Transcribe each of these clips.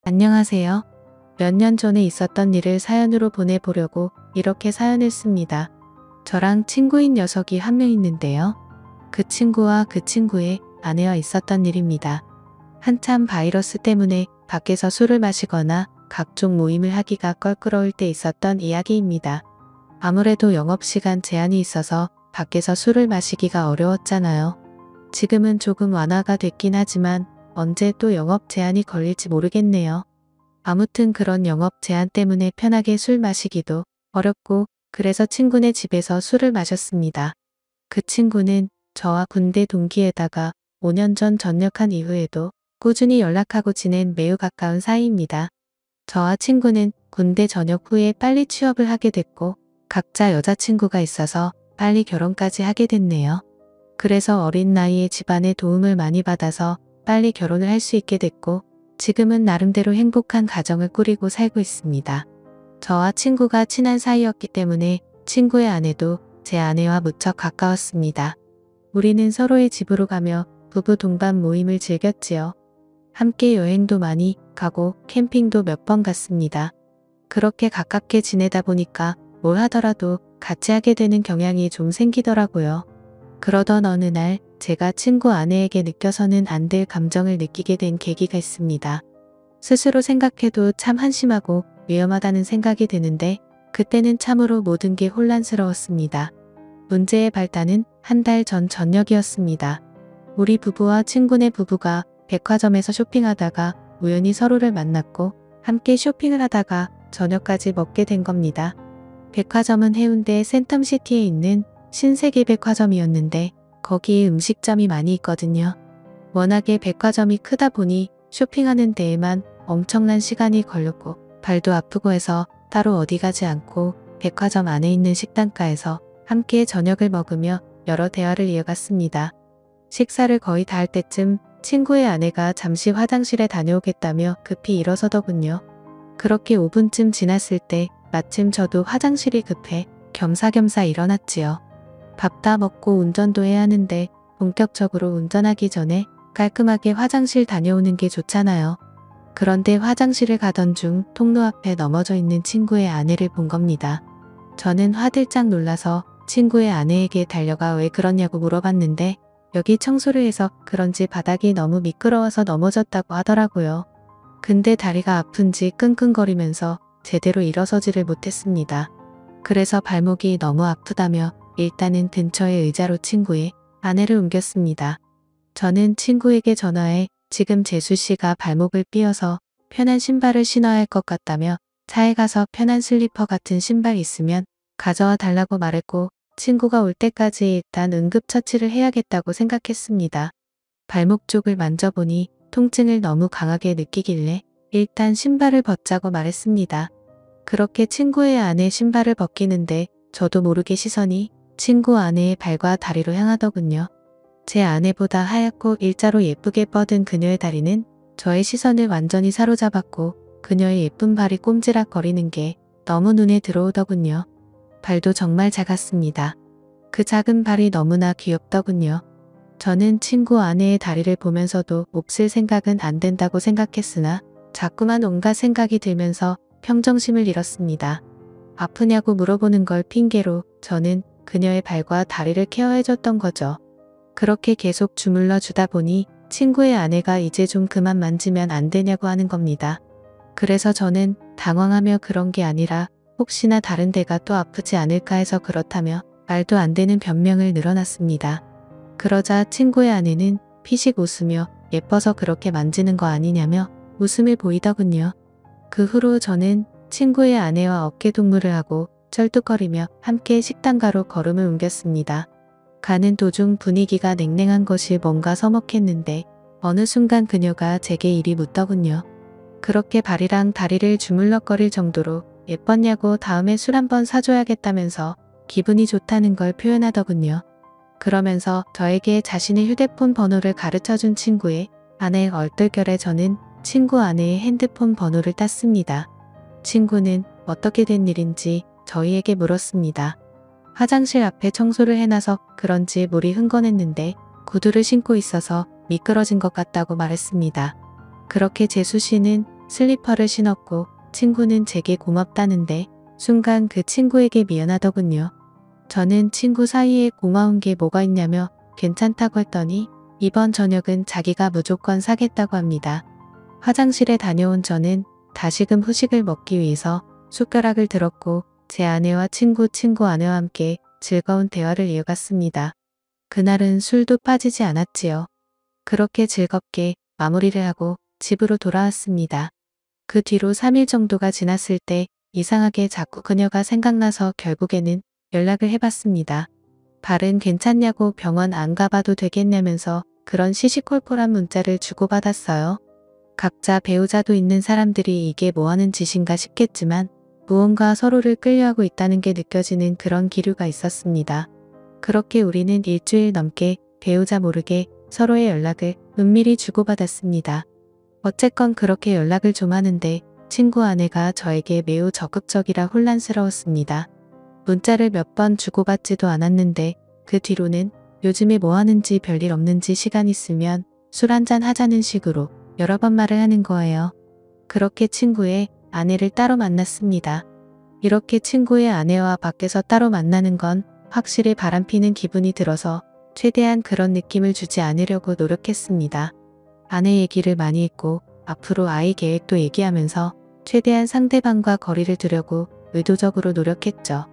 안녕하세요. 몇 년 전에 있었던 일을 사연으로 보내보려고 이렇게 사연을 씁니다. 저랑 친구인 녀석이 한 명 있는데요. 그 친구와 그 친구의 아내와 있었던 일입니다. 한참 바이러스 때문에 밖에서 술을 마시거나 각종 모임을 하기가 껄끄러울 때 있었던 이야기입니다. 아무래도 영업시간 제한이 있어서 밖에서 술을 마시기가 어려웠잖아요. 지금은 조금 완화가 됐긴 하지만 언제 또 영업 제한이 걸릴지 모르겠네요. 아무튼 그런 영업 제한 때문에 편하게 술 마시기도 어렵고 그래서 친구네 집에서 술을 마셨습니다. 그 친구는 저와 군대 동기에다가 5년 전 전역한 이후에도 꾸준히 연락하고 지낸 매우 가까운 사이입니다. 저와 친구는 군대 전역 후에 빨리 취업을 하게 됐고 각자 여자친구가 있어서 빨리 결혼까지 하게 됐네요. 그래서 어린 나이에 집안의 도움을 많이 받아서 빨리 결혼을 할 수 있게 됐고 지금은 나름대로 행복한 가정을 꾸리고 살고 있습니다. 저와 친구가 친한 사이였기 때문에 친구의 아내도 제 아내와 무척 가까웠습니다. 우리는 서로의 집으로 가며 부부 동반 모임을 즐겼지요. 함께 여행도 많이 가고 캠핑도 몇 번 갔습니다. 그렇게 가깝게 지내다 보니까 뭘 하더라도 같이 하게 되는 경향이 좀 생기더라고요. 그러던 어느 날 제가 친구 아내에게 느껴서는 안 될 감정을 느끼게 된 계기가 있습니다. 스스로 생각해도 참 한심하고 위험하다는 생각이 드는데 그때는 참으로 모든 게 혼란스러웠습니다. 문제의 발단은 한 달 전 저녁이었습니다. 우리 부부와 친구네 부부가 백화점에서 쇼핑하다가 우연히 서로를 만났고 함께 쇼핑을 하다가 저녁까지 먹게 된 겁니다. 백화점은 해운대 센텀시티에 있는 신세계 백화점이었는데 거기에 음식점이 많이 있거든요. 워낙에 백화점이 크다 보니 쇼핑하는 데에만 엄청난 시간이 걸렸고 발도 아프고 해서 따로 어디 가지 않고 백화점 안에 있는 식당가에서 함께 저녁을 먹으며 여러 대화를 이어갔습니다. 식사를 거의 다 할 때쯤 친구의 아내가 잠시 화장실에 다녀오겠다며 급히 일어서더군요. 그렇게 5분쯤 지났을 때 마침 저도 화장실이 급해 겸사겸사 일어났지요. 밥 다 먹고 운전도 해야 하는데 본격적으로 운전하기 전에 깔끔하게 화장실 다녀오는 게 좋잖아요. 그런데 화장실을 가던 중 통로 앞에 넘어져 있는 친구의 아내를 본 겁니다. 저는 화들짝 놀라서 친구의 아내에게 달려가 왜 그러냐고 물어봤는데 여기 청소를 해서 그런지 바닥이 너무 미끄러워서 넘어졌다고 하더라고요. 근데 다리가 아픈지 끙끙거리면서 제대로 일어서지를 못했습니다. 그래서 발목이 너무 아프다며 일단은 근처의 의자로 친구의 아내를 옮겼습니다. 저는 친구에게 전화해 지금 재수씨가 발목을 삐어서 편한 신발을 신어야 할 것 같다며 차에 가서 편한 슬리퍼 같은 신발 있으면 가져와 달라고 말했고 친구가 올 때까지 일단 응급처치를 해야겠다고 생각했습니다. 발목 쪽을 만져보니 통증을 너무 강하게 느끼길래 일단 신발을 벗자고 말했습니다. 그렇게 친구의 아내 신발을 벗기는데 저도 모르게 시선이 친구 아내의 발과 다리로 향하더군요. 제 아내보다 하얗고 일자로 예쁘게 뻗은 그녀의 다리는 저의 시선을 완전히 사로잡았고 그녀의 예쁜 발이 꼼지락거리는 게 너무 눈에 들어오더군요. 발도 정말 작았습니다. 그 작은 발이 너무나 귀엽더군요. 저는 친구 아내의 다리를 보면서도 몹쓸 생각은 안 된다고 생각했으나 자꾸만 온갖 생각이 들면서 평정심을 잃었습니다. 아프냐고 물어보는 걸 핑계로 저는 그녀의 발과 다리를 케어해줬던 거죠. 그렇게 계속 주물러 주다 보니 친구의 아내가 이제 좀 그만 만지면 안 되냐고 하는 겁니다. 그래서 저는 당황하며 그런 게 아니라 혹시나 다른 데가 또 아프지 않을까 해서 그렇다며 말도 안 되는 변명을 늘어놨습니다. 그러자 친구의 아내는 피식 웃으며 예뻐서 그렇게 만지는 거 아니냐며 웃음을 보이더군요. 그 후로 저는 친구의 아내와 어깨동무를 하고 쩔뚝거리며 함께 식당가로 걸음을 옮겼습니다. 가는 도중 분위기가 냉랭한 것이 뭔가 서먹했는데 어느 순간 그녀가 제게 이리 묻더군요. 그렇게 발이랑 다리를 주물럭거릴 정도로 예뻤냐고 다음에 술 한번 사줘야겠다면서 기분이 좋다는 걸 표현하더군요. 그러면서 저에게 자신의 휴대폰 번호를 가르쳐준 친구의 아내 얼떨결에 저는 친구 아내의 핸드폰 번호를 땄습니다. 친구는 어떻게 된 일인지 저희에게 물었습니다. 화장실 앞에 청소를 해놔서 그런지 물이 흥건했는데 구두를 신고 있어서 미끄러진 것 같다고 말했습니다. 그렇게 재수 씨는 슬리퍼를 신었고 친구는 제게 고맙다는데 순간 그 친구에게 미안하더군요. 저는 친구 사이에 고마운 게 뭐가 있냐며 괜찮다고 했더니 이번 저녁은 자기가 무조건 사겠다고 합니다. 화장실에 다녀온 저는 다시금 후식을 먹기 위해서 숟가락을 들었고 제 아내와 친구 아내와 함께 즐거운 대화를 이어갔습니다. 그날은 술도 빠지지 않았지요. 그렇게 즐겁게 마무리를 하고 집으로 돌아왔습니다. 그 뒤로 3일 정도가 지났을 때 이상하게 자꾸 그녀가 생각나서 결국에는 연락을 해봤습니다. 발은 괜찮냐고 병원 안 가봐도 되겠냐면서 그런 시시콜콜한 문자를 주고받았어요. 각자 배우자도 있는 사람들이 이게 뭐하는 짓인가 싶겠지만 무언가 서로를 끌려하고 있다는 게 느껴지는 그런 기류가 있었습니다. 그렇게 우리는 일주일 넘게 배우자 모르게 서로의 연락을 은밀히 주고받았습니다. 어쨌건 그렇게 연락을 좀 하는데 친구 아내가 저에게 매우 적극적이라 혼란스러웠습니다. 문자를 몇 번 주고받지도 않았는데 그 뒤로는 요즘에 뭐 하는지 별일 없는지 시간 있으면 술 한잔 하자는 식으로 여러 번 말을 하는 거예요. 그렇게 친구의 아내를 따로 만났습니다. 이렇게 친구의 아내와 밖에서 따로 만나는 건 확실히 바람피는 기분이 들어서 최대한 그런 느낌을 주지 않으려고 노력했습니다. 아내 얘기를 많이 했고 앞으로 아이 계획도 얘기하면서 최대한 상대방과 거리를 두려고 의도적으로 노력했죠.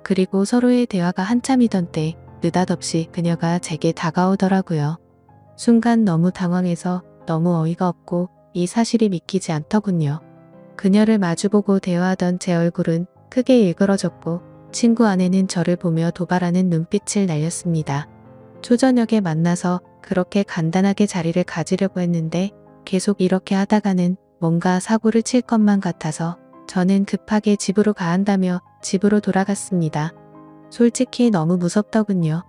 그리고 서로의 대화가 한참이던 때 느닷없이 그녀가 제게 다가오더라고요. 순간 너무 당황해서 너무 어이가 없고 이 사실이 믿기지 않더군요. 그녀를 마주보고 대화하던 제 얼굴은 크게 일그러졌고 친구 아내는 저를 보며 도발하는 눈빛을 날렸습니다. 초저녁에 만나서 그렇게 간단하게 자리를 가지려고 했는데 계속 이렇게 하다가는 뭔가 사고를 칠 것만 같아서 저는 급하게 집으로 가야 한다며 집으로 돌아갔습니다. 솔직히 너무 무섭더군요.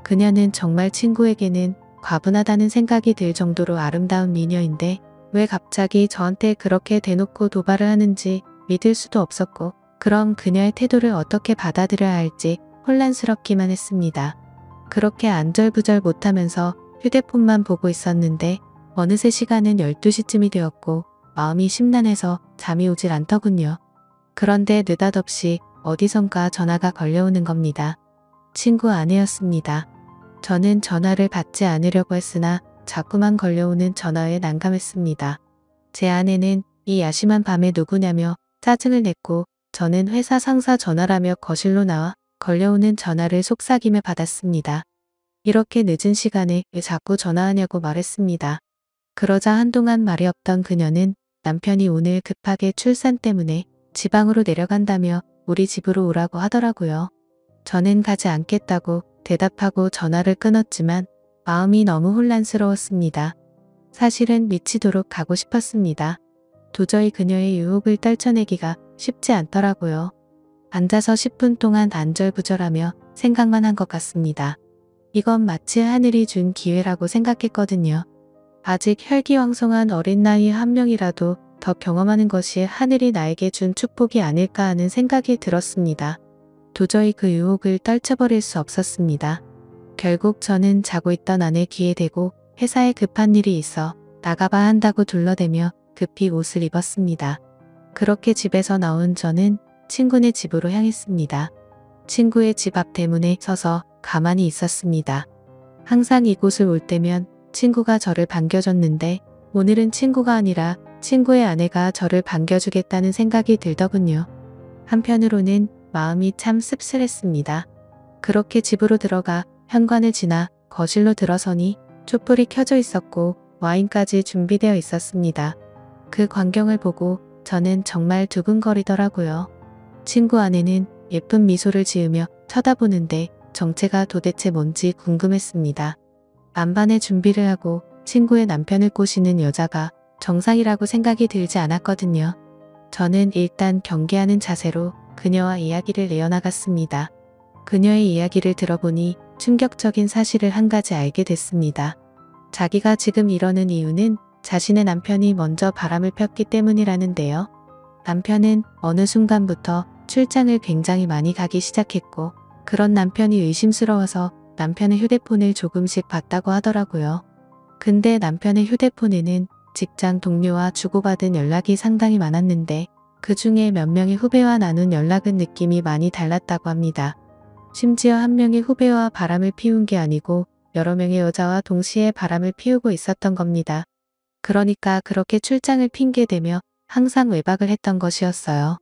그녀는 정말 친구에게는 과분하다는 생각이 들 정도로 아름다운 미녀인데 왜 갑자기 저한테 그렇게 대놓고 도발을 하는지 믿을 수도 없었고 그럼 그녀의 태도를 어떻게 받아들여야 할지 혼란스럽기만 했습니다. 그렇게 안절부절 못하면서 휴대폰만 보고 있었는데 어느새 시간은 12시쯤이 되었고 마음이 심란해서 잠이 오질 않더군요. 그런데 느닷없이 어디선가 전화가 걸려오는 겁니다. 친구 아내였습니다. 저는 전화를 받지 않으려고 했으나 자꾸만 걸려오는 전화에 난감했습니다. 제 아내는 이 야심한 밤에 누구냐며 짜증을 냈고 저는 회사 상사 전화라며 거실로 나와 걸려오는 전화를 속삭이며 받았습니다. 이렇게 늦은 시간에 왜 자꾸 전화하냐고 말했습니다. 그러자 한동안 말이 없던 그녀는 남편이 오늘 급하게 출산 때문에 지방으로 내려간다며 우리 집으로 오라고 하더라고요. 저는 가지 않겠다고 대답하고 전화를 끊었지만 마음이 너무 혼란스러웠습니다. 사실은 미치도록 가고 싶었습니다. 도저히 그녀의 유혹을 떨쳐내기가 쉽지 않더라고요. 앉아서 10분 동안 안절부절하며 생각만 한 것 같습니다. 이건 마치 하늘이 준 기회라고 생각했거든요. 아직 혈기왕성한 어린 나이 한 명이라도 더 경험하는 것이 하늘이 나에게 준 축복이 아닐까 하는 생각이 들었습니다. 도저히 그 유혹을 떨쳐버릴 수 없었습니다. 결국 저는 자고 있던 아내 귀에 대고 회사에 급한 일이 있어 나가봐야 한다고 둘러대며 급히 옷을 입었습니다. 그렇게 집에서 나온 저는 친구네 집으로 향했습니다. 친구의 집 앞 대문에 서서 가만히 있었습니다. 항상 이곳을 올 때면 친구가 저를 반겨줬는데 오늘은 친구가 아니라 친구의 아내가 저를 반겨주겠다는 생각이 들더군요. 한편으로는 마음이 참 씁쓸했습니다. 그렇게 집으로 들어가 현관을 지나 거실로 들어서니 촛불이 켜져 있었고 와인까지 준비되어 있었습니다. 그 광경을 보고 저는 정말 두근거리더라고요. 친구 아내는 예쁜 미소를 지으며 쳐다보는데 정체가 도대체 뭔지 궁금했습니다. 만반의 준비를 하고 친구의 남편을 꼬시는 여자가 정상이라고 생각이 들지 않았거든요. 저는 일단 경계하는 자세로 그녀와 이야기를 이어나갔습니다. 그녀의 이야기를 들어보니 충격적인 사실을 한 가지 알게 됐습니다. 자기가 지금 이러는 이유는 자신의 남편이 먼저 바람을 폈기 때문이라는데요. 남편은 어느 순간부터 출장을 굉장히 많이 가기 시작했고 그런 남편이 의심스러워서 남편의 휴대폰을 조금씩 봤다고 하더라고요. 근데 남편의 휴대폰에는 직장 동료와 주고받은 연락이 상당히 많았는데 그 중에 몇 명의 후배와 나눈 연락은 느낌이 많이 달랐다고 합니다. 심지어 한 명의 후배와 바람을 피운 게 아니고 여러 명의 여자와 동시에 바람을 피우고 있었던 겁니다. 그러니까 그렇게 출장을 핑계대며 항상 외박을 했던 것이었어요.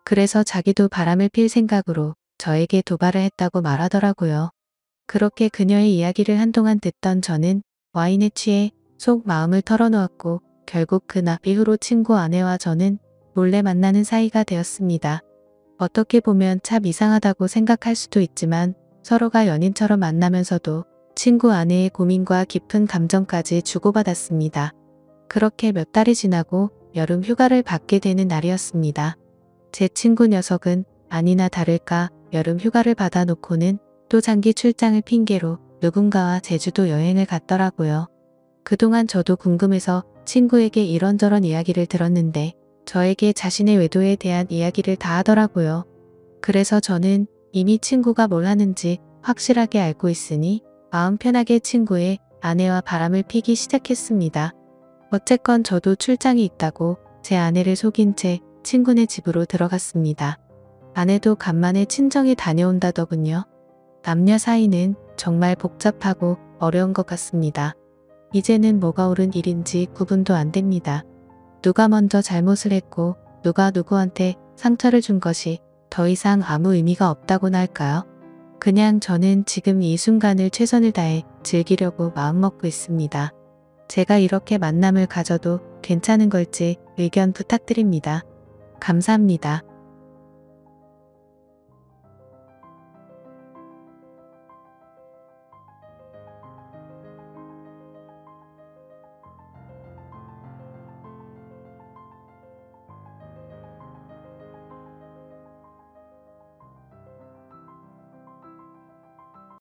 그래서 자기도 바람을 필 생각으로 저에게 도발을 했다고 말하더라고요. 그렇게 그녀의 이야기를 한동안 듣던 저는 와인에 취해 속 마음을 털어놓았고 결국 그날 이후로 친구 아내와 저는 몰래 만나는 사이가 되었습니다. 어떻게 보면 참 이상하다고 생각할 수도 있지만 서로가 연인처럼 만나면서도 친구 아내의 고민과 깊은 감정까지 주고받았습니다. 그렇게 몇 달이 지나고 여름 휴가를 받게 되는 날이었습니다. 제 친구 녀석은 아니나 다를까 여름 휴가를 받아놓고는 또 장기 출장을 핑계로 누군가와 제주도 여행을 갔더라고요. 그동안 저도 궁금해서 친구에게 이런저런 이야기를 들었는데 저에게 자신의 외도에 대한 이야기를 다 하더라고요. 그래서 저는 이미 친구가 뭘 하는지 확실하게 알고 있으니 마음 편하게 친구의 아내와 바람을 피기 시작했습니다. 어쨌건 저도 출장이 있다고 제 아내를 속인 채 친구네 집으로 들어갔습니다. 아내도 간만에 친정에 다녀온다더군요. 남녀 사이는 정말 복잡하고 어려운 것 같습니다. 이제는 뭐가 옳은 일인지 구분도 안 됩니다. 누가 먼저 잘못을 했고 누가 누구한테 상처를 준 것이 더 이상 아무 의미가 없다고나 할까요? 그냥 저는 지금 이 순간을 최선을 다해 즐기려고 마음먹고 있습니다. 제가 이렇게 만남을 가져도 괜찮은 걸지 의견 부탁드립니다. 감사합니다.